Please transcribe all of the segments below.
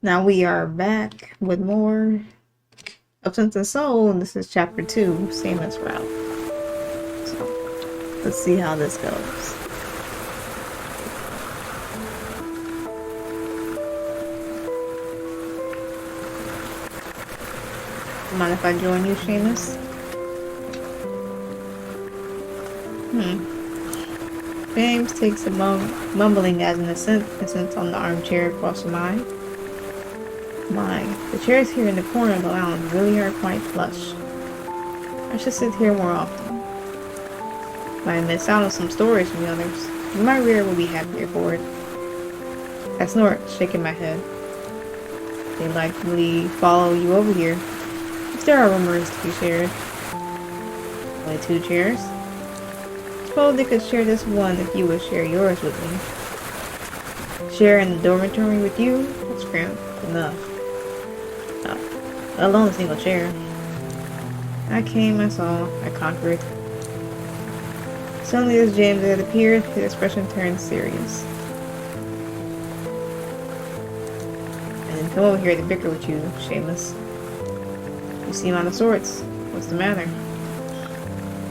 Now we are back with more of Sense and Soul, and this is chapter 2, Seamus route. So, let's see how this goes. Mind if I join you, Seamus? James takes a mumbling as an assent on the armchair across from mine. My, the chairs here in the corner of the lounge really are quite plush. I should sit here more often. Might miss out on some stories from the others, and my rear will be happier for it. I snort, shaking my head. They likely follow you over here, if there are rumors to be shared. Only 2 chairs? Suppose they could share this one if you would share yours with me. Share in the dormitory with you? That's cramped enough. Let alone a single chair. I came, I saw, I conquered. Suddenly as James had appeared, his expression turned serious. I didn't come over here to bicker with you, Seamus. You seem out of sorts. What's the matter?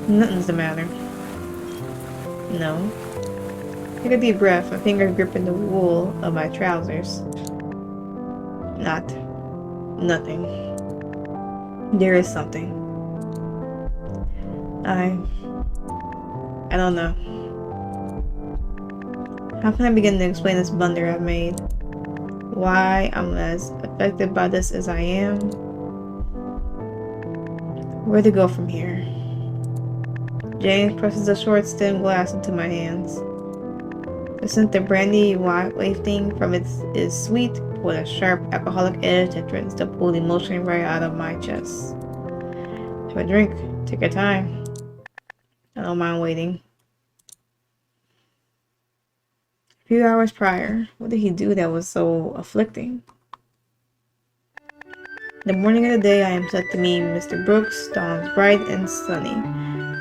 Nothing's the matter. No. Take a deep breath, my fingers gripping the wool of my trousers. Nothing. There is something. I don't know. How can I begin to explain this blunder I've made? Why I'm as affected by this as I am? Where to go from here? James presses a short stem glass into my hands. The scent of brandy wafting from it is sweet, with a sharp alcoholic edge that threatens to pull the emotion right out of my chest. Have a drink. Take your time. I don't mind waiting. A few hours prior, what did he do that was so afflicting? The morning of the day I am set to meet Mr. Brooks dawns bright and sunny.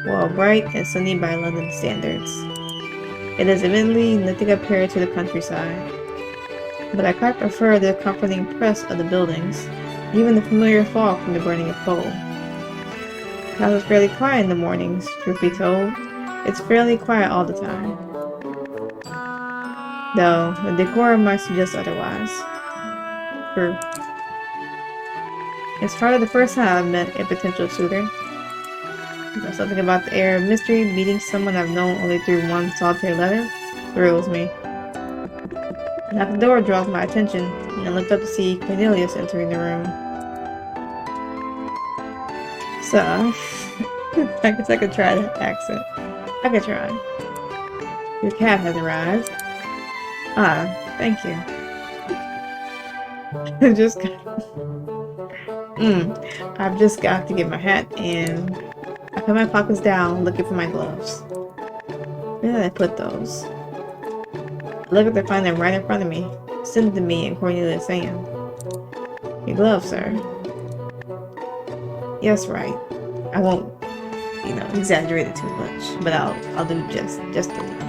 Well, bright and sunny by London standards. It is admittedly nothing compared to the countryside, but I quite prefer the comforting press of the buildings, even the familiar fog from the burning of coal. The house is fairly quiet in the mornings, truth be told. It's fairly quiet all the time. Though, the decor might suggest otherwise. True. It's probably the first time I've met a potential suitor. There's something about the air of mystery, meeting someone I've known only through one solitary letter, thrills me. Knock the door draws my attention, and I looked up to see Cornelius entering the room. So, I guess I could try that accent. I could try. Your cab has arrived. Ah, thank you. I've just got to get my hat, and I put my pockets down, looking for my gloves. Where did I put those? I look up to find them right in front of me, sent to me in Cornelius' hand. Your gloves, sir. Yes, right. I won't, exaggerate it too much, but I'll do just enough.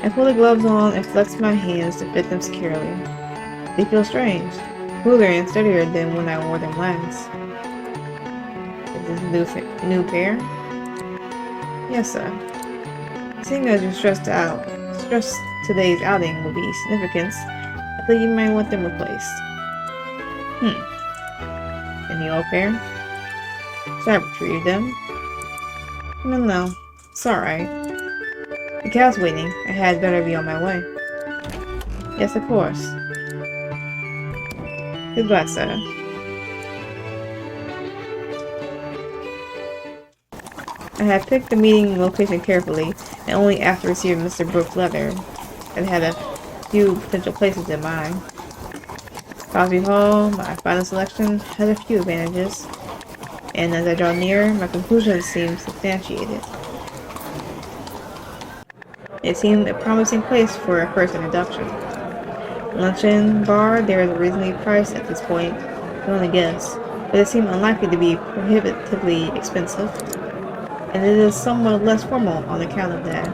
I pull the gloves on and flex my hands to fit them securely. They feel strange, cooler and steadier than when I wore them last. Is this a new pair? Yes, sir. Seeing as you're stressed today's outing will be significant, I think you might want them replaced. And the old pair? Should I retrieve them? No. It's alright. The cab's waiting. I had better be on my way. Yes, of course. Goodbye, sir. I had picked the meeting location carefully, and only after receiving Mr. Brooks' letter, and had a few potential places in mind. Crosby Hall, my final selection, has a few advantages, and as I draw near, my conclusions seem substantiated. It seemed a promising place for a first introduction. Luncheon bar, there is a reasonably priced at this point, I can only guess, but it seemed unlikely to be prohibitively expensive, and it is somewhat less formal on account of that.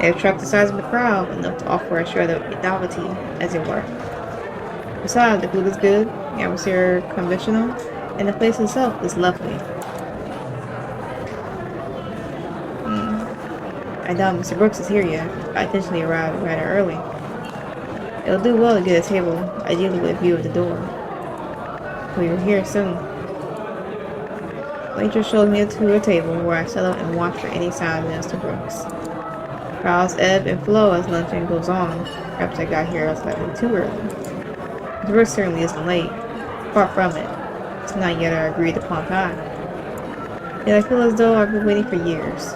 They attract the size of the crowd enough to offer a shred of novelty, as it were. Besides, the food is good, the atmosphere conventional, and the place itself is lovely. I doubt Mr. Brooks is here yet. I intentionally arrived rather early. It'll do well to get a table, ideally with a view of the door. We will hear soon. Waitress showed me to a table where I settled and watched for any sign of Mr. Brooks. Crowds ebb and flow as luncheon goes on. Perhaps I got here slightly too early. Mr. Brooks certainly isn't late. Far from it. It's not yet our agreed upon time. Yet I feel as though I've been waiting for years.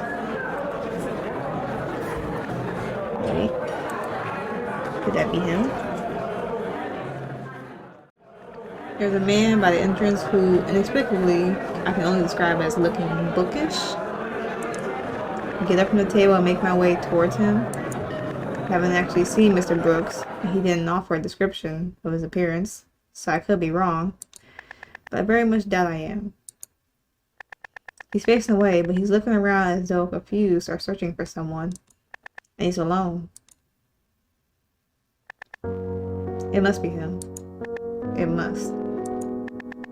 Wait. Could that be him? There's a man by the entrance who, inexplicably, I can only describe as looking bookish. I get up from the table and make my way towards him. I haven't actually seen Mr. Brooks, and he didn't offer a description of his appearance, so I could be wrong. But I very much doubt I am. He's facing away, but he's looking around as though confused or searching for someone. And he's alone. It must be him. It must.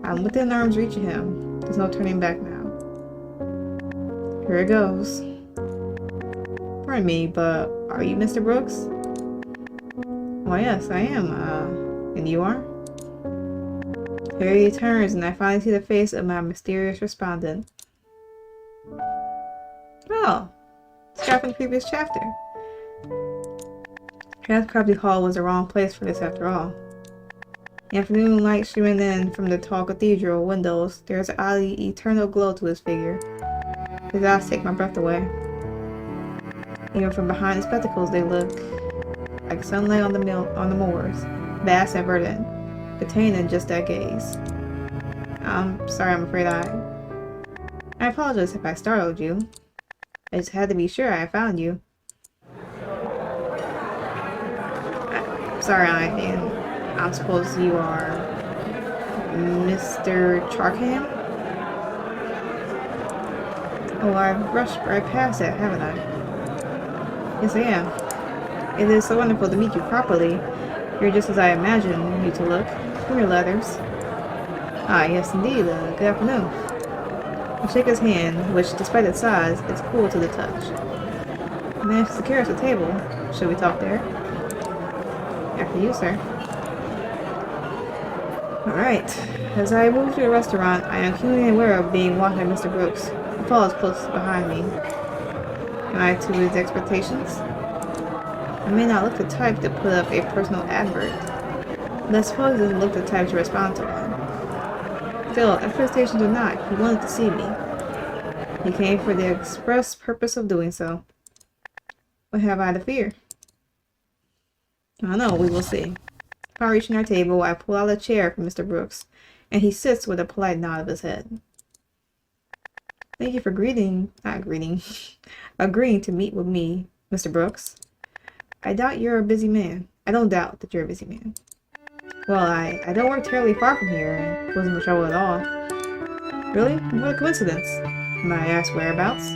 I'm within arm's reach of him. There's no turning back now. Here it goes. Pardon me, but are you Mr. Brooks? Why, yes, I am. And you are? Here he turns, and I finally see the face of my mysterious respondent. Oh, it's from the previous chapter. Perhaps Crabtree Hall was the wrong place for this after all. The afternoon light streaming in from the tall cathedral windows, there is an oddly eternal glow to his figure. His eyes take my breath away. Even from behind the spectacles, they look like sunlight on the moors, vast and verdant, contained in just that gaze. I'm sorry, I'm afraid I apologize if I startled you. I just had to be sure I found you. I'm sorry, I suppose you are Mr. Charkham? Oh, I've rushed right past that, haven't I? Yes, I am. It is so wonderful to meet you properly. You're just as I imagined you to look. From your letters. Ah, yes, indeed. Good afternoon. I shake his hand, which, despite its size, is cool to the touch. I managed to secure us a table. Should we talk there? After you, sir. Alright. As I move through the restaurant, I am keenly aware of being watched by Mr. Brooks. He follows close behind me. Am I to his expectations? I may not look the type to put up a personal advert, but I suppose he doesn't look the type to respond to one. Still, expectations or not, he wanted to see me. He came for the express purpose of doing so. What have I to fear? I don't know, we will see. Upon reaching our table, I pull out a chair for Mr. Brooks, and he sits with a polite nod of his head. Thank you for agreeing to meet with me, Mr. Brooks. I doubt you're a busy man. I don't doubt that you're a busy man. Well, I don't work terribly far from here, and wasn't in trouble at all. Really? What a coincidence. May I ask whereabouts?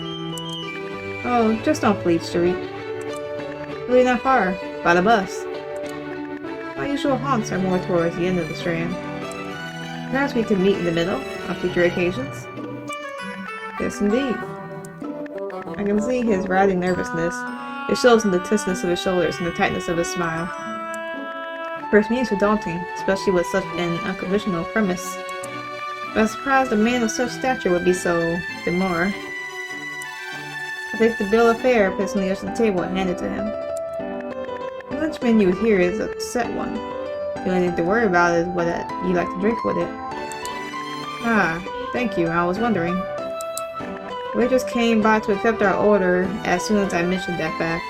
Oh, just on Fleet Street. Really not far. By the bus. My usual haunts are more towards the end of the Strand. Perhaps we could meet in the middle on future occasions. Yes, indeed. I can see his rising nervousness. It shows in the tenseness of his shoulders and the tightness of his smile. First meetings were daunting, especially with such an unconventional premise. But I was surprised a man of such stature would be so demure. I take the bill of fare, placed on the edge of the table, and hand it to him. The lunch menu here is a set one. The only thing to worry about is what you like to drink with it. Ah, thank you. I was wondering. The waitress came by to accept our order as soon as I mentioned that fact.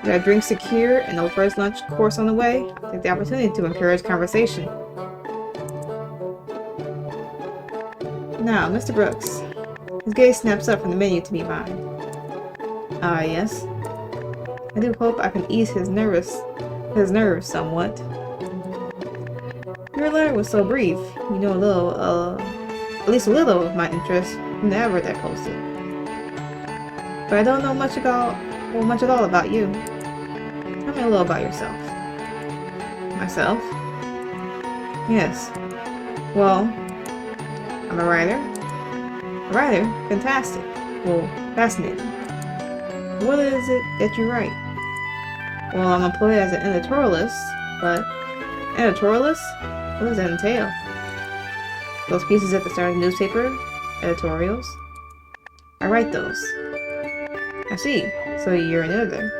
With our drinks secure and no first lunch course on the way, I take the opportunity to encourage conversation. Now, Mr. Brooks. His gaze snaps up from the menu to meet mine. Ah, yes. I do hope I can ease his nerves somewhat. Your letter was so brief. You know at least a little of my interest from the advert I posted. But I don't know much about Well, much at all about you. Tell me a little about yourself. Myself? Yes. Well, I'm a writer. A writer? Fantastic. Well, fascinating. What is it that you write? Well, I'm employed as an editorialist, but... Editorialist? What does that entail? Those pieces at the start of the newspaper? Editorials? I write those. I see. So you're an editor.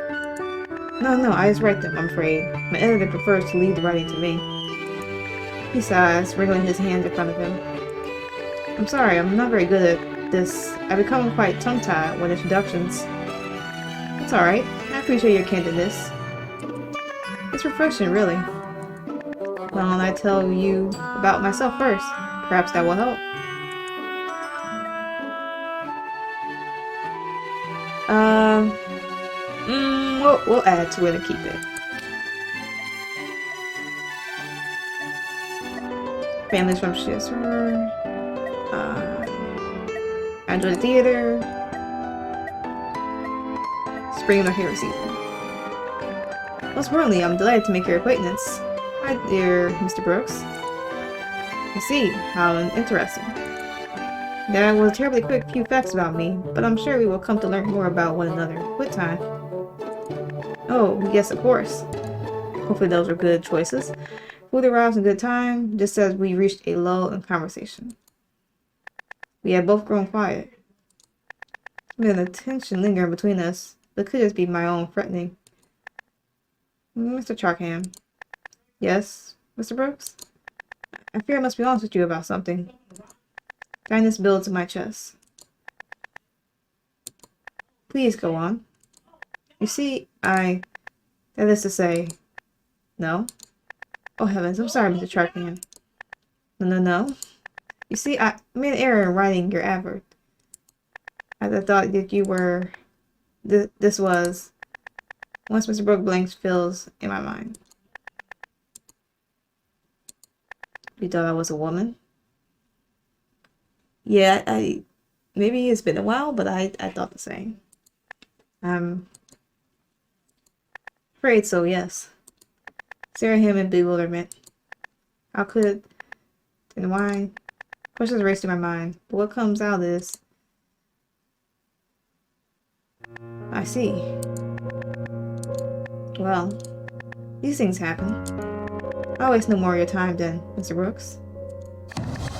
No, I just write them, I'm afraid. My editor prefers to leave the writing to me. He sighs, wriggling his hand in front of him. I'm sorry, I'm not very good at this. I become quite tongue-tied with introductions. It's alright. I appreciate your candidness. It's refreshing, really. Why don't I tell you about myself first? Perhaps that will help. We'll add to it and keep it. Families from Chester. I enjoy the theater. Spring is my favorite season. Most importantly, I'm delighted to make your acquaintance. Hi, dear Mr. Brooks. I see. How interesting. That was a terribly quick few facts about me, but I'm sure we will come to learn more about one another with time. Oh, yes, of course. Hopefully those were good choices. Food arrives in good time, just as we reached a lull in conversation. We had both grown quiet. The tension lingered between us, but could just be my own threatening. Mr. Charkham. Yes, Mr. Brooks? I fear I must be honest with you about something. Kindness builds in my chest. Please go on. You see, that is to say, no? Oh heavens, I'm sorry, Mr. Charkham. No. You see, I made an error in writing your advert. I thought that you were... This was... Once Mr. Brooks blanks fills in my mind. You thought I was a woman? Yeah, maybe it's been a while, but I thought the same. I'm afraid so, yes. Stare at him in bewilderment. How could... And why? Questions race through my mind, but what comes out is... I see. Well, these things happen. I'll waste no more of your time then, Mr. Brooks.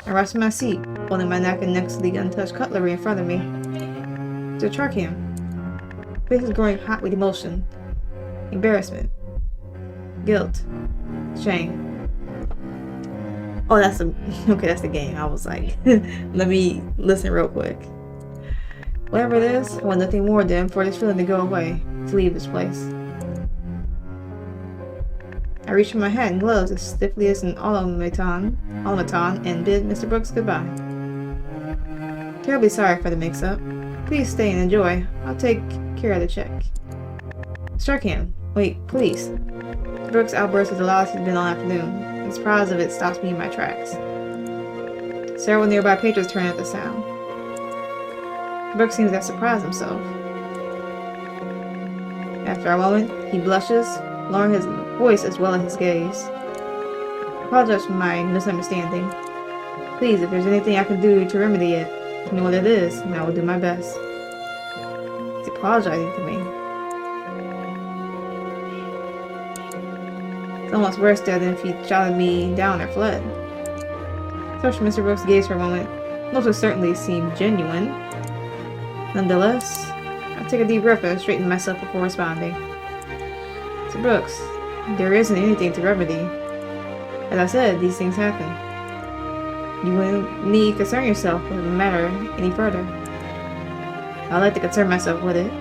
I rise from my seat, holding my napkin next to the untouched cutlery in front of me. Mr. Charkham. Face is growing hot with emotion, embarrassment, guilt, shame. Oh, that's the game. I was like, let me listen real quick. Whatever it is, I want nothing more than for this feeling to go away, to leave this place. I reach for my hat and gloves as stiffly as an automaton and bid Mr. Brooks goodbye. Terribly sorry for the mix-up. Please stay and enjoy. I'll take care of the check. Charkham, wait, please. Brooks outbursts as loud as he's been all afternoon. The surprise of it stops me in my tracks. Several nearby patrons turn at the sound. Brooks seems to have surprised himself. After a moment, he blushes, lowering his voice as well as his gaze. I apologize for my misunderstanding. Please, if there's anything I can do to remedy it, tell me what it is, and I will do my best. He's apologizing to me. It's almost worse than if he shouted me down or fled. Searched Mr. Brooks' gaze for a moment. Most would certainly seem genuine. Nonetheless, I take a deep breath and straighten myself before responding. Mr. Brooks, there isn't anything to remedy. As I said, these things happen. You wouldn't need to concern yourself with the matter any further. I'd like to concern myself with it.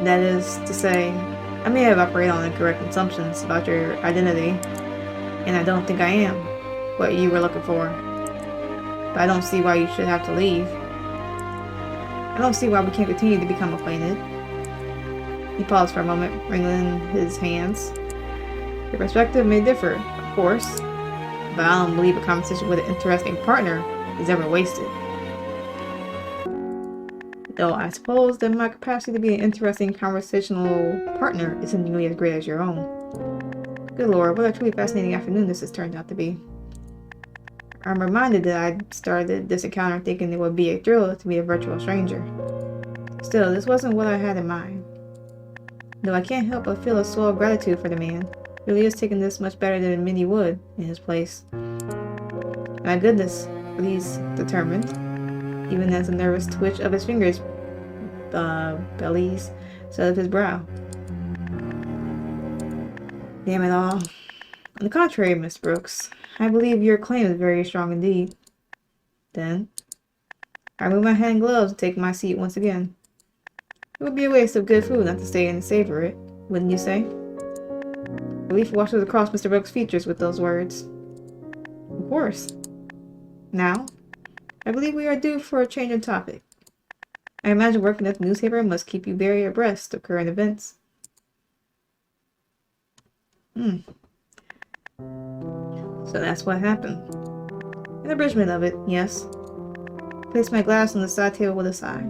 That is to say, I may have operated on incorrect assumptions about your identity, and I don't think I am what you were looking for. But I don't see why you should have to leave. I don't see why we can't continue to become acquainted. He paused for a moment, wringing his hands. Your perspective may differ, of course, but I don't believe a conversation with an interesting partner is ever wasted. Though I suppose that my capacity to be an interesting conversational partner isn't nearly as great as your own. Good lord, what a truly fascinating afternoon this has turned out to be. I'm reminded that I started this encounter thinking it would be a thrill to meet a virtual stranger. Still, this wasn't what I had in mind. Though I can't help but feel a swell of gratitude for the man. He really is taking this much better than many would in his place. My goodness, but he's determined. Even as a nervous twitch of his fingers bellies set of his brow. Damn it all. On the contrary, Miss Brooks, I believe your claim is very strong indeed. Then, I remove my hand gloves and take my seat once again. It would be a waste of good food not to stay and savor it, wouldn't you say? Relief washes across Mr. Brooks' features with those words. Of course. Now, I believe we are due for a change in topic. I imagine working at the newspaper must keep you very abreast of current events. So that's what happened. An abridgment of it, yes. Placed my glass on the side table with a sigh.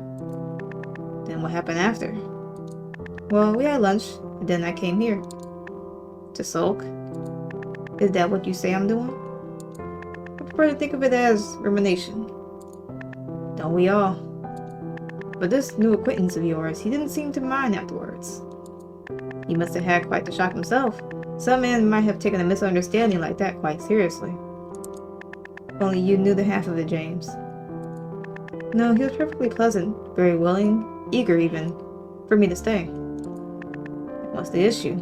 Then what happened after? Well, we had lunch, and then I came here. To sulk? Is that what you say I'm doing? I prefer to think of it as rumination. Don't we all? But this new acquaintance of yours, he didn't seem to mind afterwards. He must have had quite the shock himself. Some men might have taken a misunderstanding like that quite seriously. If only you knew the half of it, James. No, he was perfectly pleasant, very willing, eager even, for me to stay. What's the issue?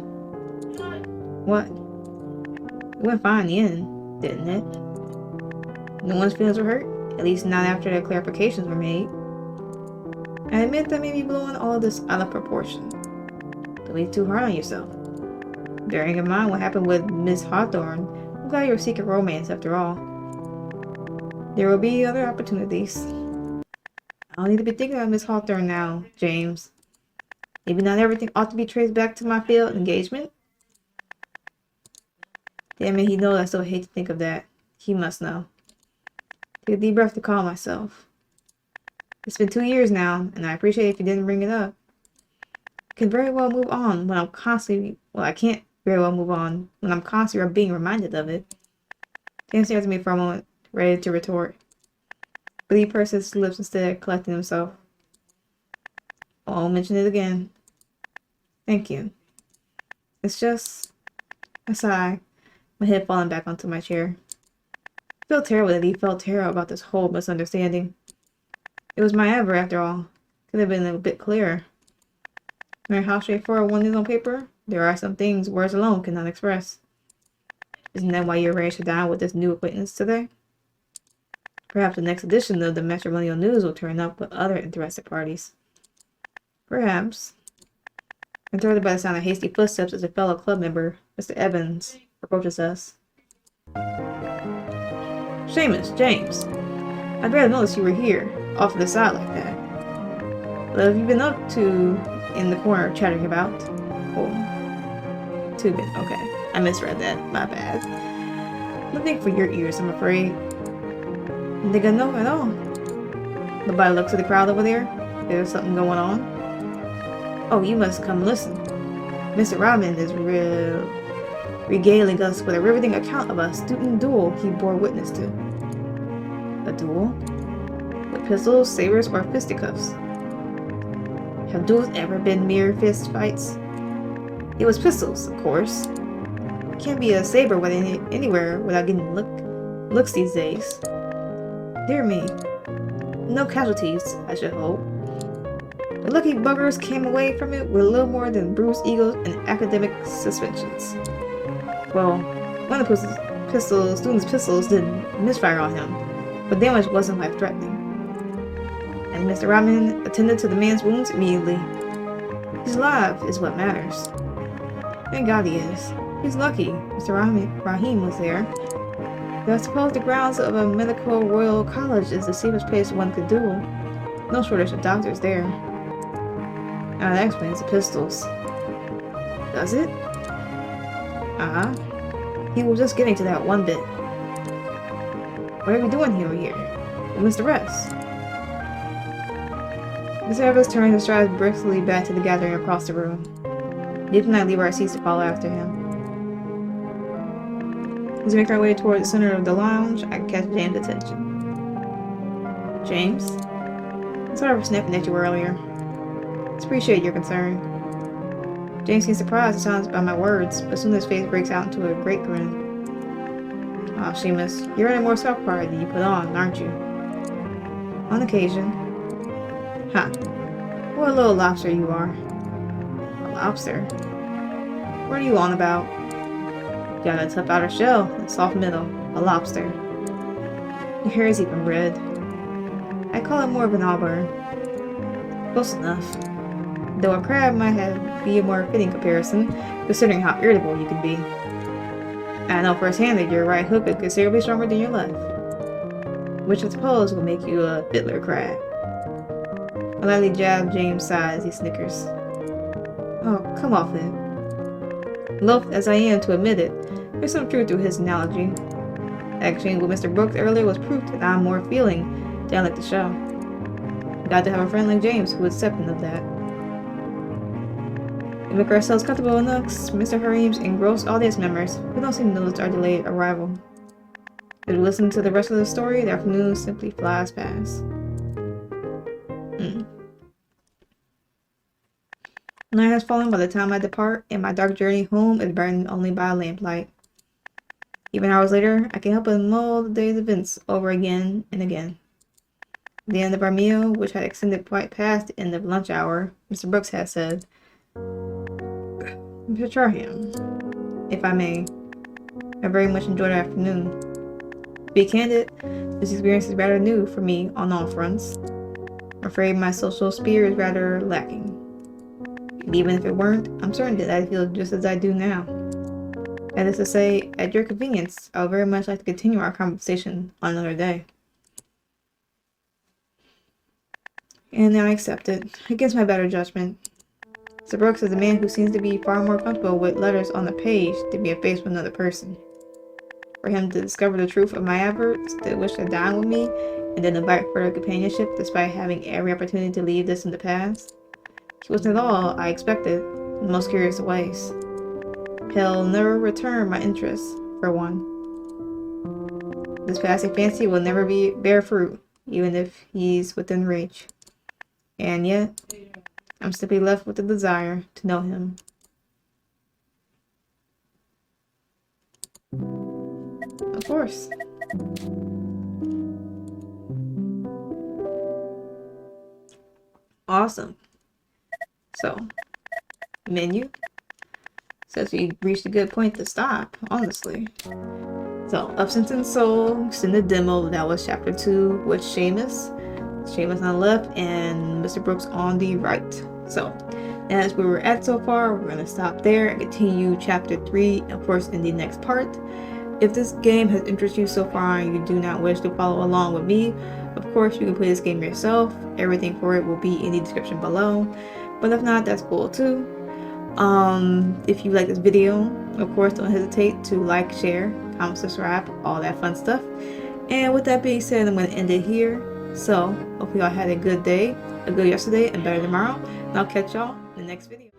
What? It went fine in the end, didn't it? No one's feelings were hurt, at least not after the clarifications were made. I admit that may be blowing all this out of proportion. Don't be too hard on yourself. Bearing in mind what happened with Miss Hawthorne, I'm glad you're seeking romance after all. There will be other opportunities. I don't need to be thinking about Miss Hawthorne now, James. Maybe not everything ought to be traced back to my failed engagement. Damn it, he knows I still hate to think of that. He must know. Take a deep breath to calm myself. It's been 2 years now, and I appreciate if you didn't bring it up. I can very well move on when I'm constantly... Well, I can't very well move on when I'm constantly being reminded of it. James stares at me for a moment, ready to retort. But he pursed his lips instead, collecting himself. I won't mention it again. Thank you. It's just... I sigh, my head falling back onto my chair. I feel terrible that he felt terrible about this whole misunderstanding. It was my ever, after all. Could have been a bit clearer. No matter how straightforward one is on paper, there are some things words alone cannot express. Isn't that why you arranged to dine with this new acquaintance today? Perhaps the next edition of the Matrimonial News will turn up with other interested parties. Perhaps. Interrupted by the sound of hasty footsteps as a fellow club member, Mr. Evans, approaches us. Seamus, James, I'd rather notice you were here, off to the side like that. What have you been up to in the corner chattering about? Oh, tubing, okay. I misread that, my bad. Nothing for your ears, I'm afraid. I think I know at all. Nobody looks at the crowd over there. There's something going on. Oh, you must come listen. Mr. Robin is regaling us with a riveting account of a student duel he bore witness to. A duel? With pistols, sabers, or fisticuffs? Have duels ever been mere fist fights? It was pistols, of course. Can't be a saber with anywhere without getting looks these days. Dear me. No casualties, I should hope. The lucky buggers came away from it with a little more than bruised egos and academic suspensions. Well, one of the student's pistols did misfire on him, but damage wasn't life-threatening. And Mr. Rahman attended to the man's wounds immediately. He's alive is what matters. Thank God he is. He's lucky Mr. Rahim was there. Though I suppose the grounds of a medical royal college is the safest place one could duel. No shortage of doctors there. Now that explains the pistols. Does it? He was just getting to that one bit. What are we doing here? Well, Mr. Rest. Mr. Evans turns and strides briskly back to the gathering across the room. Deep and I leave our seats to follow after him. As we make our way toward the center of the lounge, I catch James' attention. James? I'm sorry for snapping at you earlier. I appreciate your concern. James seems surprised and silenced by my words, but soon his face breaks out into a great grin. Oh, Seamus, you're running more self-pride than you put on, aren't you? On occasion. Huh. What a little lobster you are. A lobster? What are you on about? You got a tough outer shell and soft middle. A lobster. Your hair is even red. I call it more of an auburn. Close enough. Though a crab might be a more fitting comparison, considering how irritable you can be. I know firsthand that your right hook is considerably stronger than your left, which I suppose will make you a fiddler crab. I lightly jab James' side as he snickers. Oh, come off it. Loath as I am to admit it, there's some truth to his analogy. Actually, with Mr. Brooks earlier was proof that I'm more feeling than I like to show. Glad to have a friend like James who is accepting of that. We make ourselves comfortable amongst Mr. Harim's engrossed audience members who don't seem to notice our delayed arrival. As we listen to the rest of the story, the afternoon simply flies past. Night has fallen by the time I depart, and my dark journey home is brightened only by a lamplight. Even hours later, I can't help but mull the day's events over again and again. At the end of our meal, which had extended quite past the end of lunch hour, Mr. Brooks had said, Mr. Charkham, if I may, I very much enjoyed our afternoon. To be candid, this experience is rather new for me on all fronts. I'm afraid my social sphere is rather lacking. Even if it weren't, I'm certain that I feel just as I do now. That is to say, at your convenience, I would very much like to continue our conversation on another day. And I accept it, against my better judgment. Mr. Brooks is a man who seems to be far more comfortable with letters on the page than being faced with another person. For him to discover the truth of my efforts, to wish to dine with me, and then invite further companionship despite having every opportunity to leave this in the past. He wasn't at all I expected, in the most curious of ways. He'll never return my interest, for one. This passing fancy will never bear fruit, even if he's within reach. And yet, I'm simply left with the desire to know him. Of course. Awesome. So, menu. Says we reached a good point to stop, honestly. So, Absence and Soul, in the demo, that was chapter 2 with Seamus on the left and Mr. Brooks on the right. So, that's where we're at so far. We're going to stop there and continue chapter 3, of course, in the next part. If this game has interested you so far and you do not wish to follow along with me, of course, you can play this game yourself. Everything for it will be in the description below. But if not, that's cool too. If you like this video, of course, don't hesitate to like, share, comment, subscribe, all that fun stuff. And with that being said, I'm going to end it here. So, hope y'all had a good day, a good yesterday, and better tomorrow. And I'll catch y'all in the next video.